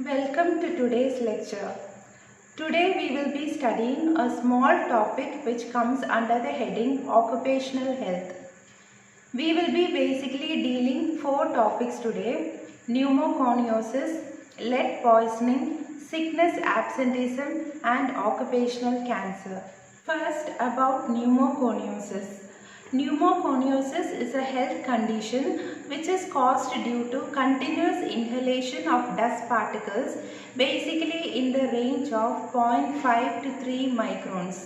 Welcome to today's lecture. Today we will be studying a small topic which comes under the heading Occupational Health. We will be basically dealing 4 topics today: pneumoconiosis, lead poisoning, sickness absenteeism and occupational cancer. First, about pneumoconiosis. Pneumoconiosis is a health condition which is caused due to continuous inhalation of dust particles, basically in the range of 0.5 to 3 microns.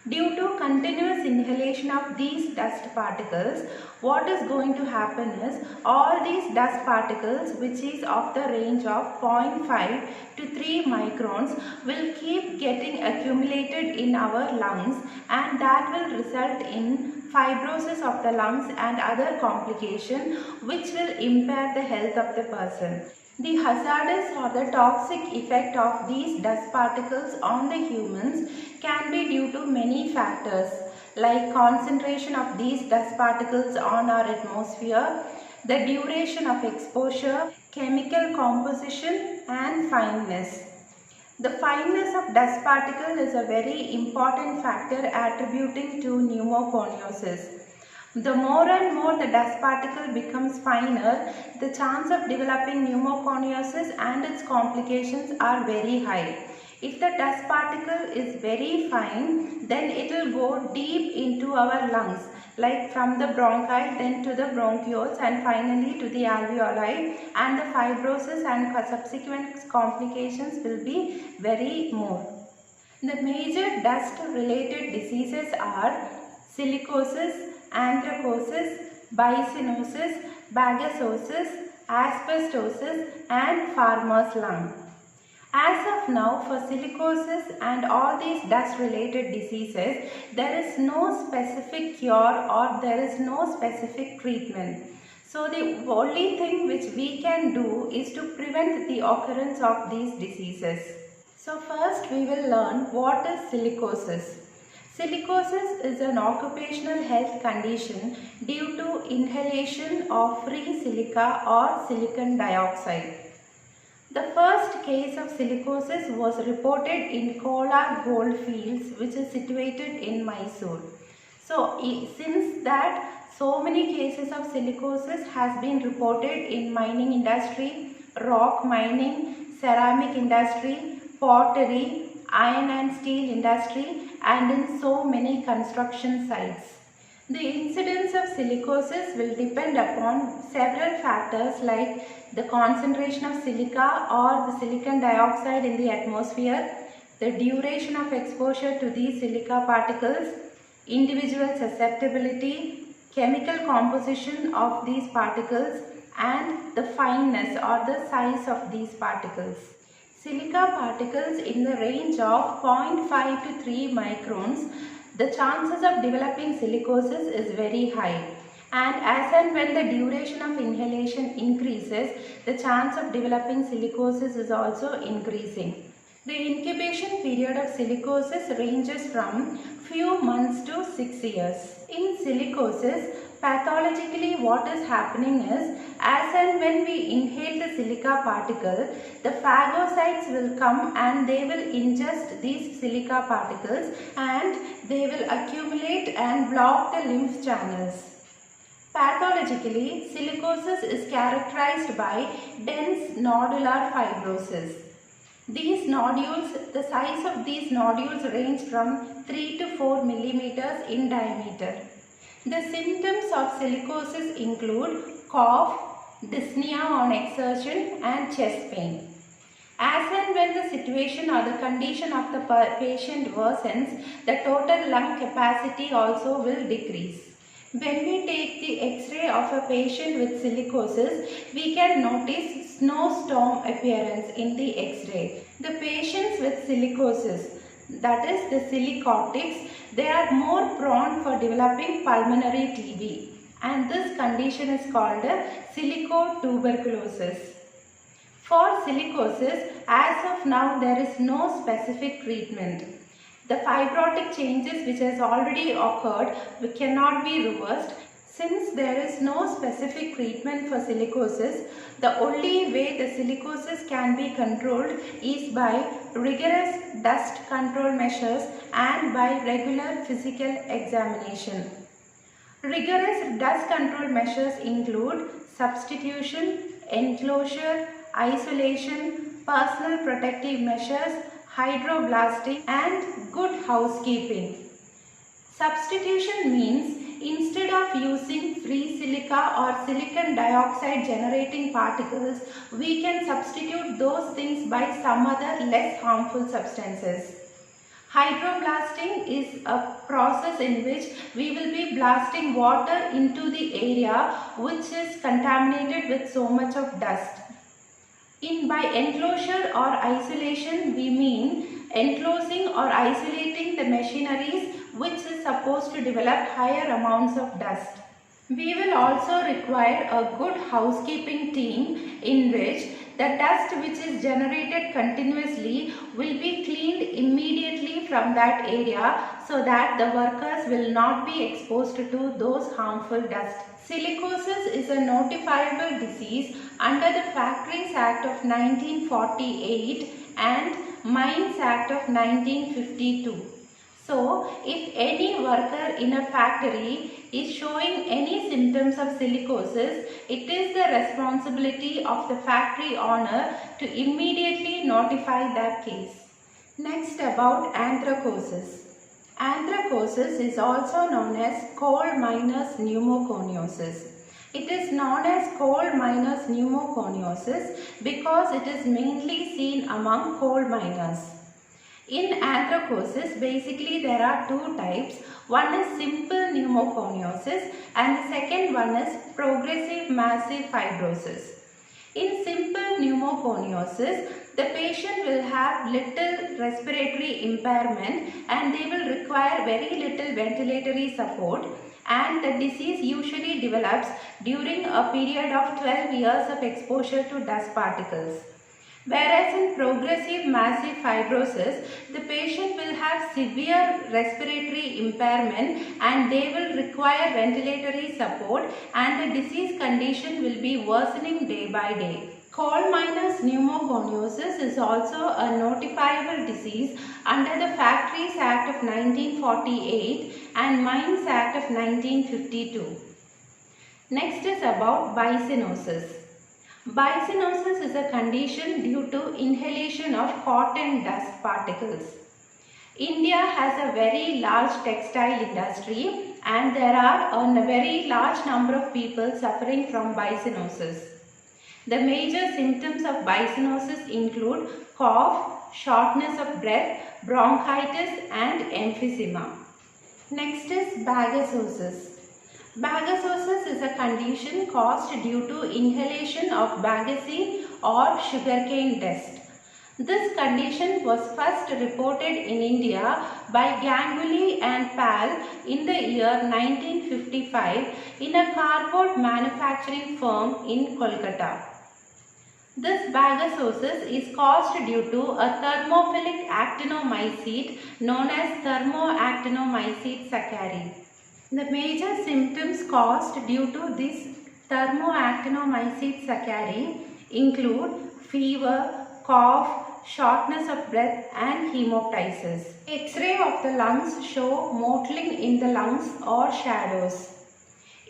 Due to continuous inhalation of these dust particles, what is going to happen is all these dust particles, which is of the range of 0.5 to 3 microns, will keep getting accumulated in our lungs, and that will result in fibrosis of the lungs and other complications which will impair the health of the person. The hazardous or the toxic effect of these dust particles on the humans can be due to many factors like concentration of these dust particles on our atmosphere, the duration of exposure, chemical composition and fineness. The fineness of dust particle is a very important factor attributing to pneumoconiosis. The more and more the dust particle becomes finer, the chance of developing pneumoconiosis and its complications are very high. If the dust particle is very fine, then it will go deep into our lungs, like from the bronchi, then to the bronchioles and finally to the alveoli, and the fibrosis and subsequent complications will be very more. The major dust related diseases are silicosis, anthracosis, biocinosis, bagasosis, asbestosis and farmer's lung. As of now, for silicosis and all these dust related diseases, there is no specific cure or there is no specific treatment. So the only thing which we can do is to prevent the occurrence of these diseases. So first we will learn what is silicosis. Silicosis is an occupational health condition due to inhalation of free silica or silicon dioxide. The first case of silicosis was reported in Kolar Goldfields, which is situated in Mysore. So since that, so many cases of silicosis has been reported in mining industry, rock mining, ceramic industry, pottery, iron and steel industry and in so many construction sites. The incidence of silicosis will depend upon several factors like the concentration of silica or the silicon dioxide in the atmosphere, the duration of exposure to these silica particles, individual susceptibility, chemical composition of these particles and the fineness or the size of these particles. Silica particles in the range of 0.5 to 3 microns, the chances of developing silicosis is very high. And as and when the duration of inhalation increases, the chance of developing silicosis is also increasing. The incubation period of silicosis ranges from few months to 6 years. In silicosis, pathologically what is happening is, as and when we inhale the silica particle, the phagocytes will come and they will ingest these silica particles and they will accumulate and block the lymph channels. Pathologically, silicosis is characterized by dense nodular fibrosis. These nodules, the size of these nodules range from 3 to 4 millimeters in diameter. The symptoms of silicosis include cough, dyspnea on exertion and chest pain. As and when the situation or the condition of the patient worsens, the total lung capacity also will decrease. When we take the X-ray of a patient with silicosis, we can notice snowstorm appearance in the X-ray. The patients with silicosis, that is the silicotics, they are more prone for developing pulmonary TB, and this condition is called silicotuberculosis. For silicosis, as of now there is no specific treatment. The fibrotic changes which has already occurred cannot be reversed. Since there is no specific treatment for silicosis, the only way the silicosis can be controlled is by rigorous dust control measures and by regular physical examination. Rigorous dust control measures include substitution, enclosure, isolation, personal protective measures, hydroblasting and good housekeeping. Substitution means instead of using free silica or silicon dioxide generating particles, we can substitute those things by some other less harmful substances. Hydroblasting is a process in which we will be blasting water into the area which is contaminated with so much of dust. By enclosure or isolation, we mean enclosing or isolating the machineries which is supposed to develop higher amounts of dust. We will also require a good housekeeping team in which the dust which is generated continuously will be cleaned immediately from that area so that the workers will not be exposed to those harmful dust. Silicosis is a notifiable disease under the Factories Act of 1948 and Mines Act of 1952. So, if any worker in a factory is showing any symptoms of silicosis, it is the responsibility of the factory owner to immediately notify that case. Next, about anthracosis. Anthracosis is also known as coal miners pneumoconiosis. It is known as coal miners pneumoconiosis because it is mainly seen among coal miners. In anthracosis, basically there are two types. One is simple pneumoconiosis and the second one is progressive massive fibrosis. In simple pneumoconiosis, the patient will have little respiratory impairment and they will require very little ventilatory support, and the disease usually develops during a period of 12 years of exposure to dust particles. Whereas in progressive massive fibrosis, the patient will have severe respiratory impairment and they will require ventilatory support, and the disease condition will be worsening day by day. Coal miners pneumoconiosis is also a notifiable disease under the Factories Act of 1948 and Mines Act of 1952. Next is about bicyanosis. Bicyanosis is a condition due to inhalation of cotton dust particles. India has a very large textile industry and there are a very large number of people suffering from bicyanosis. The major symptoms of bicyanosis include cough, shortness of breath, bronchitis and emphysema. Next is bagasosis. Bagasosis is a condition caused due to inhalation of bagasse or sugarcane dust. This condition was first reported in India by Ganguly and Pal in the year 1955 in a cardboard manufacturing firm in Kolkata. This bagasosis is caused due to a thermophilic actinomycete known as thermoactinomycete saccharide. The major symptoms caused due to this thermoactinomycete saccharide include fever, cough, shortness of breath and hemoptysis. X-ray of the lungs show mottling in the lungs or shadows.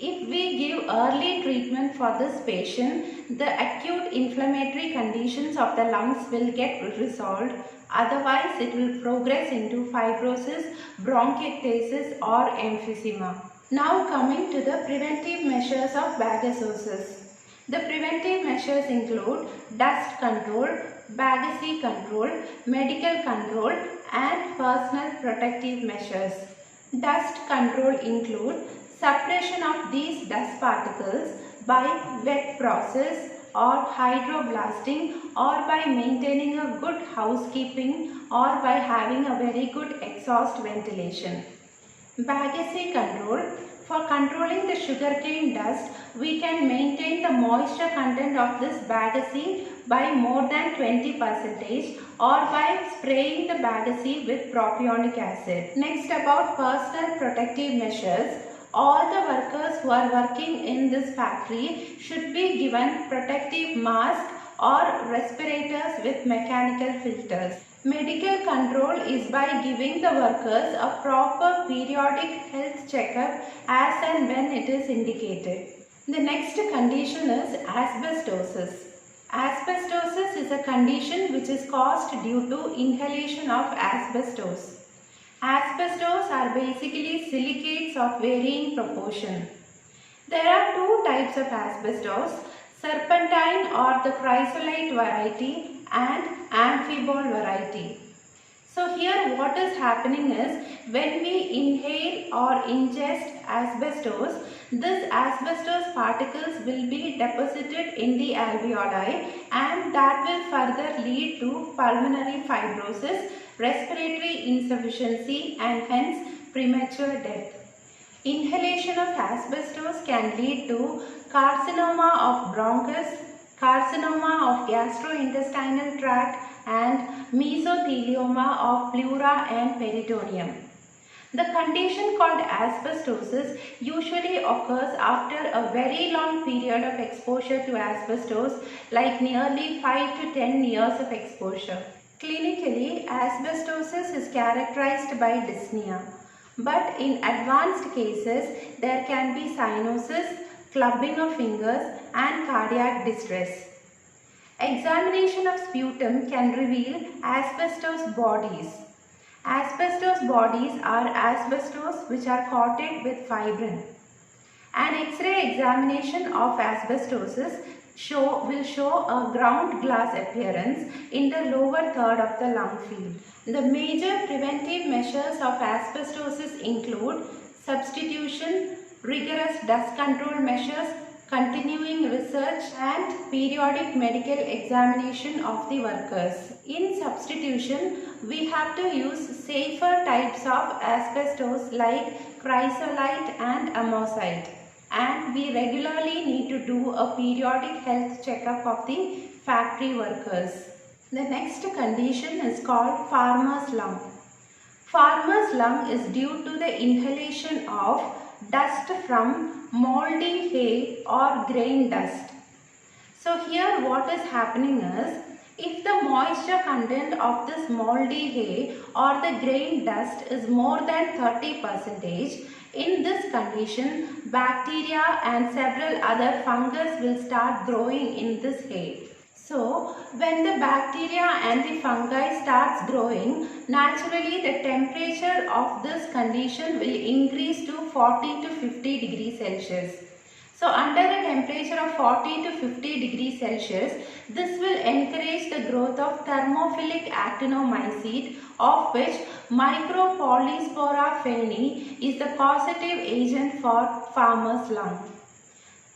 If we give early treatment for this patient, the acute inflammatory conditions of the lungs will get resolved. Otherwise, it will progress into fibrosis, bronchiectasis or emphysema. Now coming to the preventive measures of bagasosis. The preventive measures include dust control, bagasse control, medical control and personal protective measures. Dust control include suppression of these dust particles by wet process or hydroblasting or by maintaining a good housekeeping or by having a very good exhaust ventilation. Bagasse control. For controlling the sugarcane dust, we can maintain the moisture content of this bagasse by more than 20% or by spraying the bagasse with propionic acid. Next, about personal protective measures. All the workers who are working in this factory should be given protective masks or respirators with mechanical filters. Medical control is by giving the workers a proper periodic health checkup as and when it is indicated. The next condition is asbestosis. Asbestosis is a condition which is caused due to inhalation of asbestos. Asbestos are basically silicates of varying proportion. There are two types of asbestos, serpentine or the chrysolite variety and amphibole variety. So here what is happening is when we inhale or ingest asbestos, this asbestos particles will be deposited in the alveoli and that will further lead to pulmonary fibrosis, respiratory insufficiency and hence premature death. Inhalation of asbestos can lead to carcinoma of bronchus, carcinoma of gastrointestinal tract and mesothelioma of pleura and peritoneum. The condition called asbestosis usually occurs after a very long period of exposure to asbestos, like nearly 5 to 10 years of exposure. Clinically, asbestosis is characterized by dyspnea, but in advanced cases there can be cyanosis, clubbing of fingers and cardiac distress. Examination of sputum can reveal asbestos bodies. Asbestos bodies are asbestos which are coated with fibrin. An X-ray examination of asbestosis will show a ground glass appearance in the lower third of the lung field. The major preventive measures of asbestosis include substitution, rigorous dust control measures, continuing research and periodic medical examination of the workers. In substitution, we have to use safer types of asbestos like chrysolite and amosite, and we regularly need to do a periodic health checkup of the factory workers. The next condition is called farmer's lung. Farmer's lung is due to the inhalation of dust from moldy hay or grain dust. So here what is happening is, if the moisture content of this moldy hay or the grain dust is more than 30%, in this condition bacteria and several other fungus will start growing in this hay. So when the bacteria and the fungi starts growing, naturally the temperature of this condition will increase to 40 to 50 degrees Celsius. So under a temperature of 40 to 50 degrees Celsius, this will encourage the growth of thermophilic actinomycete, of which Micropolyspora falernii is the causative agent for farmer's lung.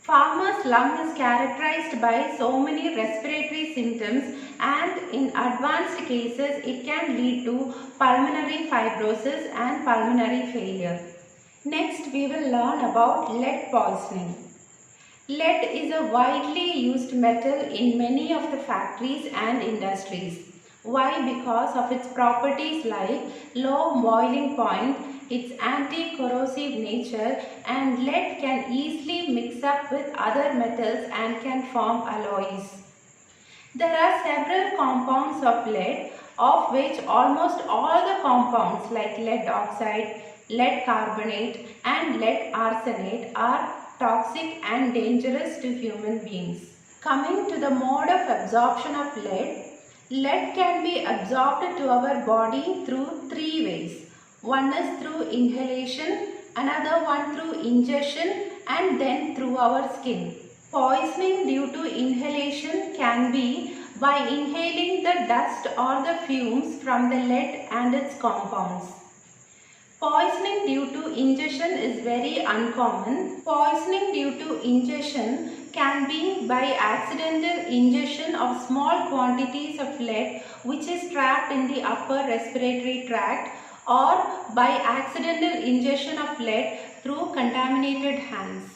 Farmer's lung is characterized by so many respiratory symptoms, and in advanced cases it can lead to pulmonary fibrosis and pulmonary failure. Next we will learn about lead poisoning. Lead is a widely used metal in many of the factories and industries. Why? Because of its properties like low boiling point, its anti-corrosive nature, and lead can easily mix up with other metals and can form alloys. There are several compounds of lead, of which almost all the compounds like lead oxide, lead carbonate and lead arsenate are toxic and dangerous to human beings. Coming to the mode of absorption of lead, lead can be absorbed to our body through three ways. One is through inhalation, another one through ingestion, and then through our skin. Poisoning due to inhalation can be by inhaling the dust or the fumes from the lead and its compounds. Poisoning due to ingestion is very uncommon. Poisoning due to ingestion can be by accidental ingestion of small quantities of lead which is trapped in the upper respiratory tract, or by accidental ingestion of lead through contaminated hands.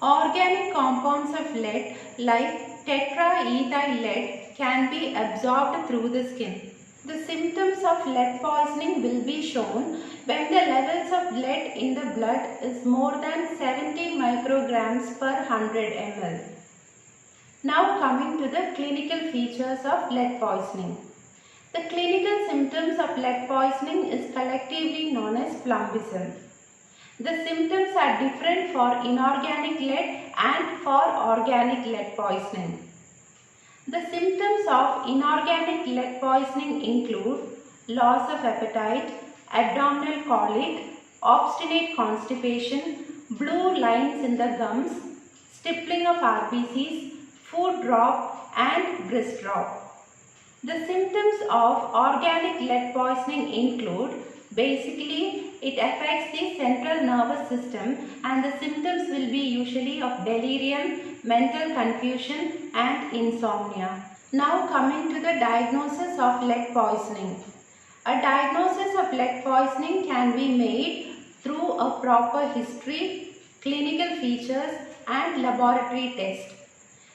Organic compounds of lead like tetraethyl lead can be absorbed through the skin. The symptoms of lead poisoning will be shown when the levels of lead in the blood is more than 70 micrograms per 100 ml. Now coming to the clinical features of lead poisoning. The clinical symptoms of lead poisoning is collectively known as plumbism. The symptoms are different for inorganic lead and for organic lead poisoning. The symptoms of inorganic lead poisoning include loss of appetite, abdominal colic, obstinate constipation, blue lines in the gums, stippling of RBCs, food drop and breast drop. The symptoms of organic lead poisoning include basically it affects the central nervous system and the symptoms will be usually of delirium, mental confusion and insomnia. Now coming to the diagnosis of lead poisoning. A diagnosis of lead poisoning can be made through a proper history, clinical features and laboratory test.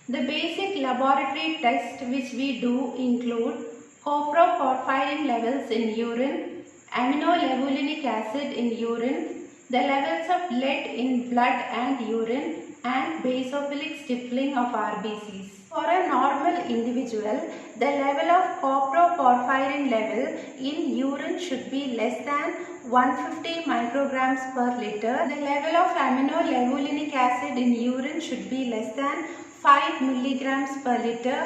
The basic laboratory tests which we do include coproporphyrin levels in urine, aminolevulinic acid in urine, the levels of lead in blood and urine and basophilic stippling of RBCs. For a normal individual, the level of coproporphyrin level in urine should be less than 150 micrograms per liter. The level of aminolevulinic acid in urine should be less than 5 milligrams per liter.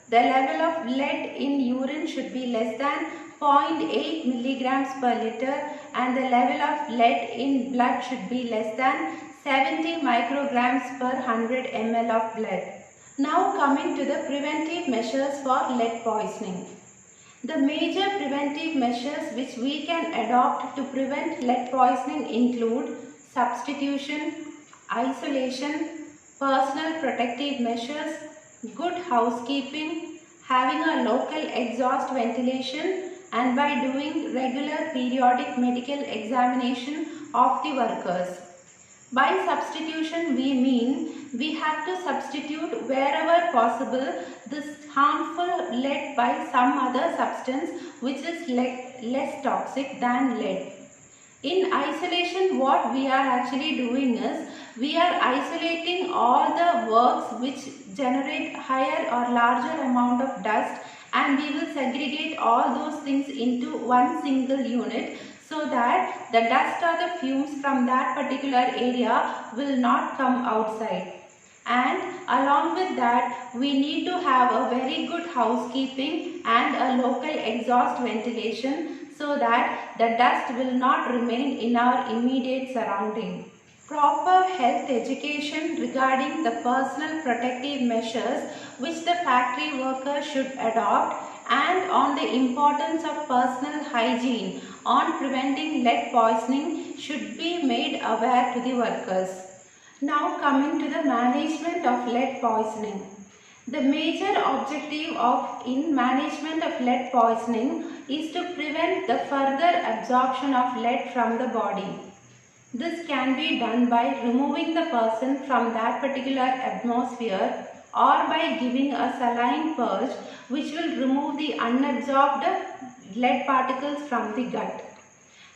The level of lead in urine should be less than 0.8 milligrams per liter and the level of lead in blood should be less than 70 micrograms per 100 ml of blood. Now coming to the preventive measures for lead poisoning. The major preventive measures which we can adopt to prevent lead poisoning include substitution, isolation, personal protective measures, good housekeeping, having a local exhaust ventilation and by doing regular periodic medical examination of the workers. By substitution we mean we have to substitute wherever possible this harmful lead by some other substance which is less toxic than lead. In isolation what we are actually doing is we are isolating all the works which generate higher or larger amount of dust and we will segregate all those things into one single unit so that the dust or the fumes from that particular area will not come outside. And along with that we need to have a very good housekeeping and a local exhaust ventilation so that the dust will not remain in our immediate surrounding. Proper health education regarding the personal protective measures which the factory workers should adopt and on the importance of personal hygiene on preventing lead poisoning should be made aware to the workers. Now coming to the management of lead poisoning. The major objective in management of lead poisoning is to prevent the further absorption of lead from the body. This can be done by removing the person from that particular atmosphere or by giving a saline purge which will remove the unabsorbed lead particles from the gut.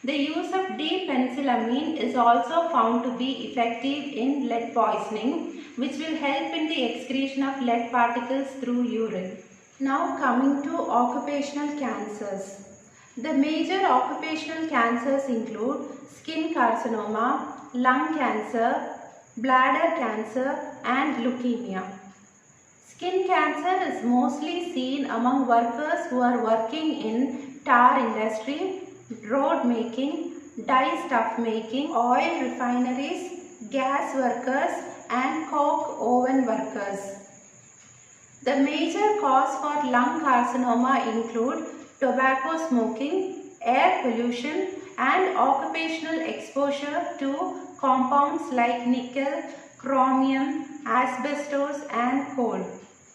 The use of D-penicillamine is also found to be effective in lead poisoning which will help in the excretion of lead particles through urine. Now coming to occupational cancers. The major occupational cancers include skin carcinoma, lung cancer, bladder cancer and leukemia. Skin cancer is mostly seen among workers who are working in tar industry, road making, dye stuff making, oil refineries, gas workers and coke oven workers. The major cause for lung carcinoma include tobacco smoking, air pollution and occupational exposure to compounds like nickel, chromium, asbestos and coal.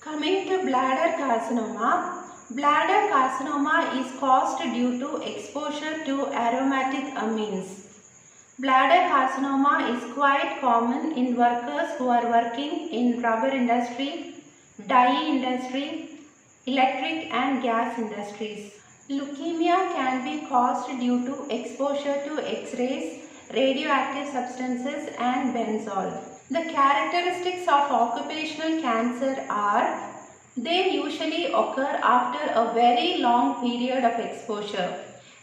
Coming to bladder carcinoma. Bladder carcinoma is caused due to exposure to aromatic amines. Bladder carcinoma is quite common in workers who are working in rubber industry, dye industry, electric and gas industries. Leukemia can be caused due to exposure to X-rays, radioactive substances and benzol. The characteristics of occupational cancer are: they usually occur after a very long period of exposure.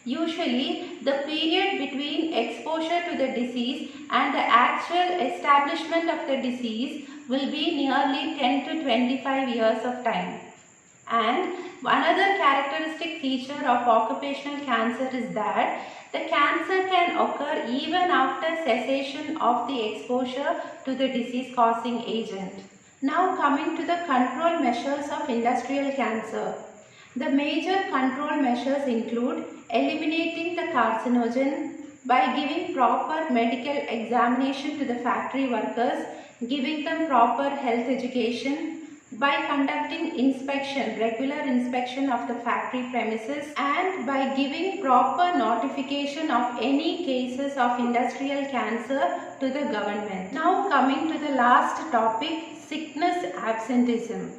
Usually, the period between exposure to the disease and the actual establishment of the disease will be nearly 10 to 25 years of time. And another characteristic feature of occupational cancer is that the cancer can occur even after cessation of the exposure to the disease causing agent. Now coming to the control measures of industrial cancer. The major control measures include eliminating the carcinogen by giving proper medical examination to the factory workers, giving them proper health education, by conducting regular inspection of the factory premises, and by giving proper notification of any cases of industrial cancer to the government. Now coming to the last topic, sickness absenteeism.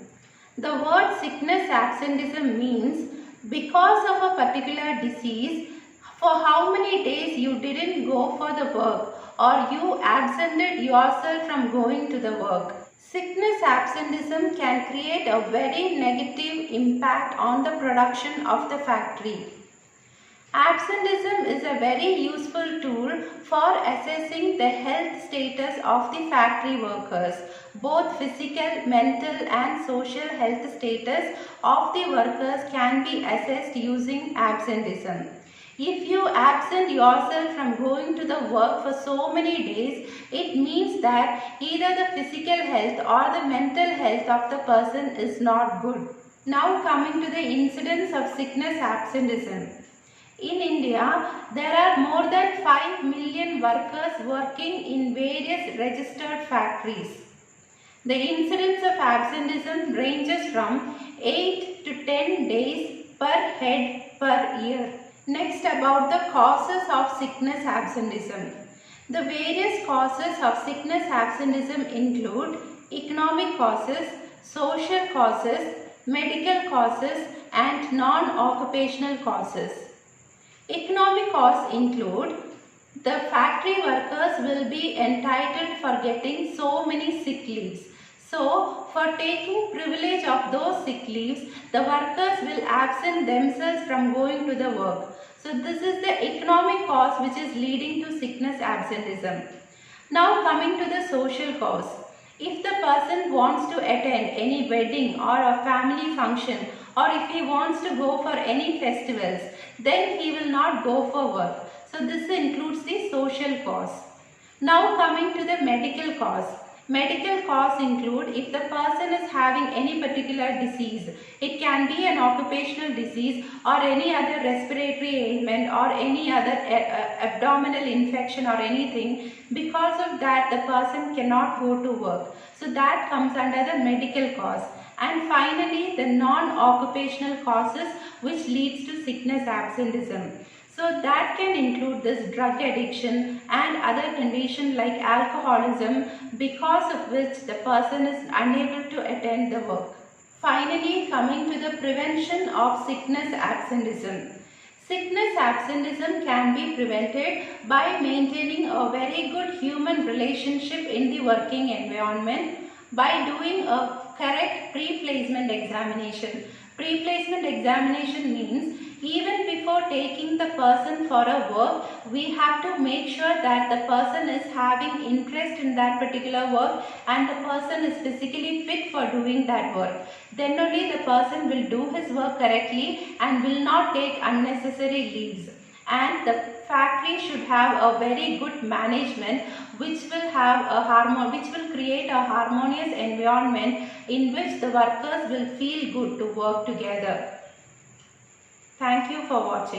The word sickness absenteeism means because of a particular disease, for how many days you didn't go for the work or you absented yourself from going to the work. Sickness absenteeism can create a very negative impact on the production of the factory. Absenteeism is a very useful tool for assessing the health status of the factory workers. Both physical, mental and social health status of the workers can be assessed using absenteeism. If you absent yourself from going to the work for so many days, it means that either the physical health or the mental health of the person is not good. Now coming to the incidence of sickness absenteeism. In India, there are more than 5 million workers working in various registered factories. The incidence of absenteeism ranges from 8 to 10 days per head per year. Next, about the causes of sickness absenteeism. The various causes of sickness absenteeism include economic causes, social causes, medical causes and non-occupational causes. Economic causes include the factory workers will be entitled for getting so many sick leaves. So, for taking privilege of those sick leaves, the workers will absent themselves from going to the work. So, this is the economic cause which is leading to sickness absenteeism. Now, coming to the social cause. If the person wants to attend any wedding or a family function, or if he wants to go for any festivals, then he will not go for work. So, this includes the social cause. Now, coming to the medical cause. Medical cause include if the person is having any particular disease. It can be an occupational disease or any other respiratory ailment or any other abdominal infection or anything. Because of that, the person cannot go to work. So that comes under the medical cause. And finally, the non-occupational causes which leads to sickness absenteeism. So that can include this drug addiction and other conditions like alcoholism, because of which the person is unable to attend the work. Finally, coming to the prevention of sickness absenteeism. Sickness absenteeism can be prevented by maintaining a very good human relationship in the working environment, by doing a correct pre-placement examination. Pre-placement examination means even before taking the person for a work, we have to make sure that the person is having interest in that particular work and the person is physically fit for doing that work. Then only the person will do his work correctly and will not take unnecessary leaves. And the factory should have a very good management which will create a harmonious environment in which the workers will feel good to work together. Thank you for watching.